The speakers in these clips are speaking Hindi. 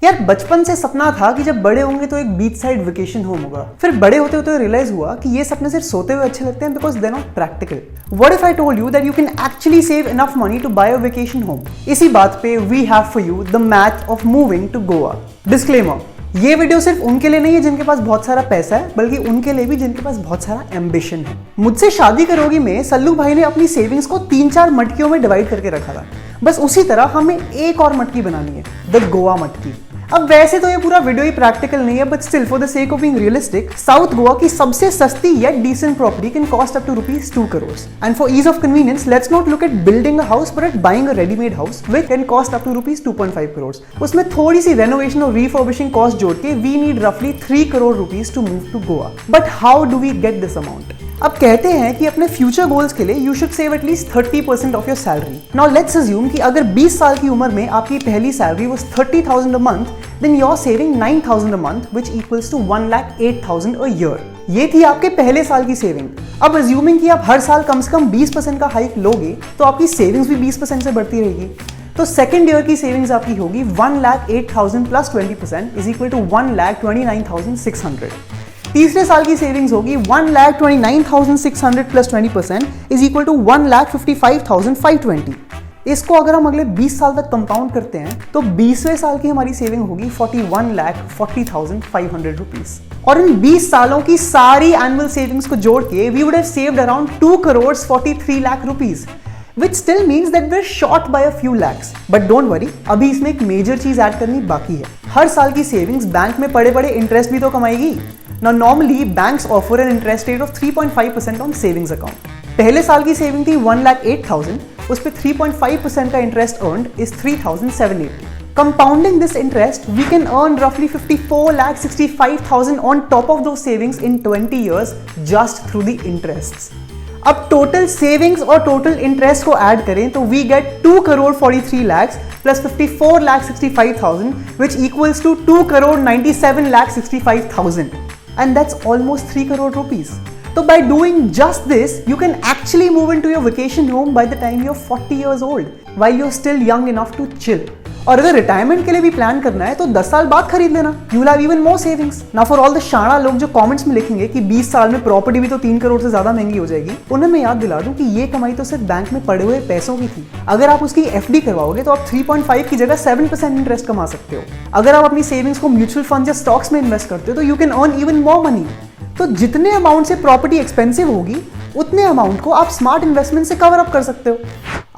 यार बचपन से सपना था कि जब बड़े होंगे तो एक बीच साइड वेकेशन होम होगा। फिर बड़े होते होते रियलाइज हुआ कि ये सपने सिर्फ सोते हुए अच्छे लगते हैं because they not practical. What if I told you that you can actually save enough money to buy a vacation home? इसी बात पे we have for you the math of moving to Goa. Disclaimer, ये वीडियो सिर्फ उनके लिए नहीं है जिनके पास बहुत सारा पैसा है, बल्कि उनके लिए भी जिनके पास बहुत सारा एम्बिशन है। मुझसे शादी करोगी में सल्लू भाई ने अपनी सेविंग्स को 3-4 मटकियों में डिवाइड करके रखा था। बस उसी तरह हमें एक और मटकी बनानी है, द गोवा मटकी। अब वैसे तो ये पूरा वीडियो ही प्रैक्टिकल नहीं है, but still for the sake of being realistic, south Goa की सबसे सस्ती yet decent property can cost up to ₹2 crore। And for ease of convenience let's not look at building a house but at buying a readymade house which can cost up to ₹2.5 crore। उसमें थोड़ी सी रेनोवेशन और रिफर्बिशिंग कॉस्ट जोड़ के वी नीड रफली ₹3 crore to move to Goa. But how do we get this amount? अब कहते हैं कि अपने फ्यूचर गोल्स के लिए you should save at least 30% of your salary. Now let's assume कि अगर 20 साल की उम्र में आपकी पहली salary was 30,000 a month, then you are saving 9,000 a month which equals to 1,08,000 a year. ये थी आपके पहले साल की सेविंग। अब अज्यूमिंग कि आप हर साल कम से कम 20% का हाइक लोगे तो आपकी सेविंग्स भी 20% से बढ़ती रहेगी। तो सेकेंड ईयर की सेविंग्स आपकी होगी 1,08,000 प्लस 20% इज इक्वल टू 1,29,600। तीसरे साल की सेविंग्स होगी 1,29,600 प्लस 20% इज इक्वल टू 1,55,520। इसको अगर हम अगले 20 साल तक कंपाउंड करते हैं तो 20वें साल की हमारी सेविंग होगी 41,40,500 रुपीज। और इन 20 सालों की सारी एनुअल सेविंग्स को जोड़ के we would have saved around 2,43 lakh rupees, which still means that we're short by a few lakhs. But don't worry, अभी इसमें एक मेजर चीज ऐड करनी बाकी है। हर साल की सेविंग्स बैंक में पड़े पड़े इंटरेस्ट भी तो कमाएगी। Now normally banks offer an interest rate of 3.5% on savings account. पहले साल की सेविंग थी 1,08,000, उस पे 3.5% का interest earned is 3,780. Compounding this interest, we can earn roughly 54,65,000 on top of those savings in 20 years just through the interests. अब टोटल सेविंग्स और टोटल इंटरेस्ट को ऐड करें तो we get 2,43 lakhs plus 54,65,000 which equals to 2,97,65,000 and that's almost 3 crore rupees. So by doing just this, you can actually move into your vacation home by the time you're 40 years old while you're still young enough to chill. और अगर रिटायरमेंट के लिए भी प्लान करना है तो 10 साल बाद खरीद लेना। You will have even more savings. Now for all the शाणा लोग जो कमेंट्स में लिखेंगे कि 20 साल में प्रॉपर्टी भी तो 3 करोड़ से ज्यादा महंगी हो जाएगी, उन्हें मैं याद दिला दूं कि ये कमाई तो सिर्फ बैंक में पड़े हुए पैसों की थी। अगर आप उसकी एफडी करवाओगे तो आप 3.5 की जगह 7% इंटरेस्ट कमा सकते हो। अगर आप अपनी सेविंग्स को म्यूचुअल फंड या स्टॉक्स में इन्वेस्ट करते हो तो you can earn even more money. तो जितने अमाउंट से प्रॉपर्टी एक्सपेंसिव होगी उतने अमाउंट को आप स्मार्ट इन्वेस्टमेंट से कवर अप कर सकते हो।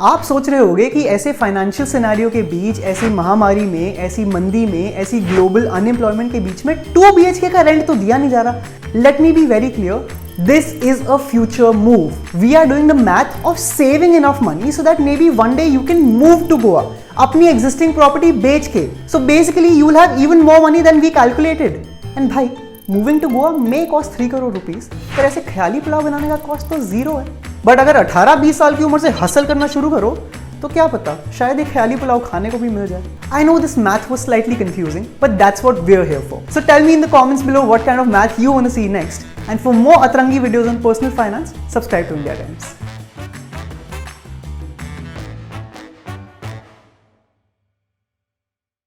आप सोच रहे होंगे कि ऐसे फाइनेंशियल सिनेरियो के बीच, ऐसी महामारी में, ऐसी मंदी में, ऐसी ग्लोबल अनएम्प्लॉयमेंट के बीच में 2 BHK का रेंट तो दिया नहीं जा रहा। Let me be very clear, this is a future move. We are doing the math of saving enough money so that maybe one day you can move to Goa अपनी एग्जिस्टिंग प्रॉपर्टी बेच के। So basically you will have even more money than we calculated. And भाई, moving to Goa may cost 3 crore rupees, पर ऐसे ख्याली पुलाव बनाने का कॉस्ट तो 0 है। बट अगर 18-20 साल की उम्र से हसल करना शुरू करो तो क्या पता शायद एक ख्याली पुलाव खाने को भी मिल जाए। I know this math was slightly confusing, but that's what we are here for. So tell me in the comments below what kind of math you want to see next, and for more अतरंगी videos on personal finance, subscribe to India times.